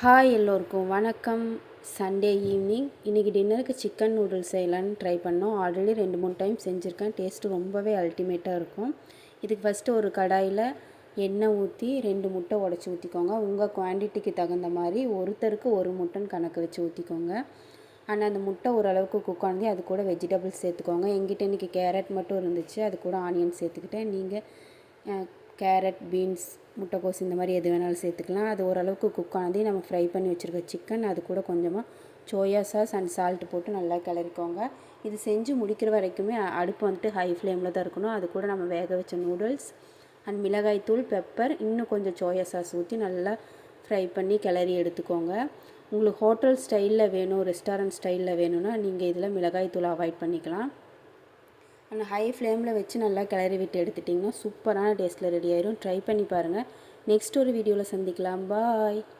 Hi எல்லோருக்கும் வணக்கம். Sunday evening இன்றைக்கி டின்னருக்கு சிக்கன் நூடுல்ஸ் செய்யலான்னு ட்ரை பண்ணோம். ஆல்ரெடி 2-3 டைம் செஞ்சுருக்கேன். டேஸ்ட்டு ரொம்பவே அல்டிமேட்டாக இருக்கும். இதுக்கு ஃபஸ்ட்டு ஒரு கடாயில் எண்ணெய் ஊற்றி 2 முட்டை உடச்சி ஊற்றிக்கோங்க. உங்கள் குவான்டிட்டிக்கு தகுந்த மாதிரி ஒருத்தருக்கு ஒரு முட்டைன்னு கணக்கு வச்சு ஊற்றிக்கோங்க. ஆனால் அந்த முட்டை ஓரளவுக்கு குக் ஆனது அது கூட வெஜிடபிள்ஸ் சேர்த்துக்கோங்க. எங்கிட்ட இன்றைக்கி கேரட் மட்டும் இருந்துச்சு, அது கூட ஆனியன் சேர்த்துக்கிட்டேன். நீங்கள் கேரட், பீன்ஸ், முட்டைக்கோஸ் இந்த மாதிரி எது வேணாலும் சேர்த்துக்கலாம். அது ஓரளவுக்கு குக் ஆனதையும் நம்ம ஃப்ரை பண்ணி வச்சுருக்க சிக்கன் அது கூட கொஞ்சமாக சோயா சாஸ் அண்ட் சால்ட்டு போட்டு நல்லா கிளறிக்கோங்க. இது செஞ்சு முடிக்கிற வரைக்குமே அடுப்பு வந்துட்டு ஹை ஃப்ளேமில் தான் இருக்கணும். அது கூட நம்ம வேக வச்ச நூடுல்ஸ் அண்ட் மிளகாய்த்தூள், பெப்பர், இன்னும் கொஞ்சம் சோயா சாஸ் ஊற்றி நல்லா ஃப்ரை பண்ணி கிளறி எடுத்துக்கோங்க. உங்களுக்கு ஹோட்டல் ஸ்டைலில் வேணும், ரெஸ்டாரண்ட் ஸ்டைலில் வேணும்னா நீங்கள் இதில் மிளகாய்த்தூள் அவாய்ட் பண்ணிக்கலாம். ஆனால் ஹை ஃப்ளேமில் வச்சு நல்லா கிளறி விட்டு எடுத்துட்டிங்கன்னா சூப்பரான டேஸ்ட்டில் ரெடி ஆயிரும். ட்ரை பண்ணி பாருங்கள். நெக்ஸ்ட் ஒரு வீடியோவில் சந்திக்கலாம். பாய்.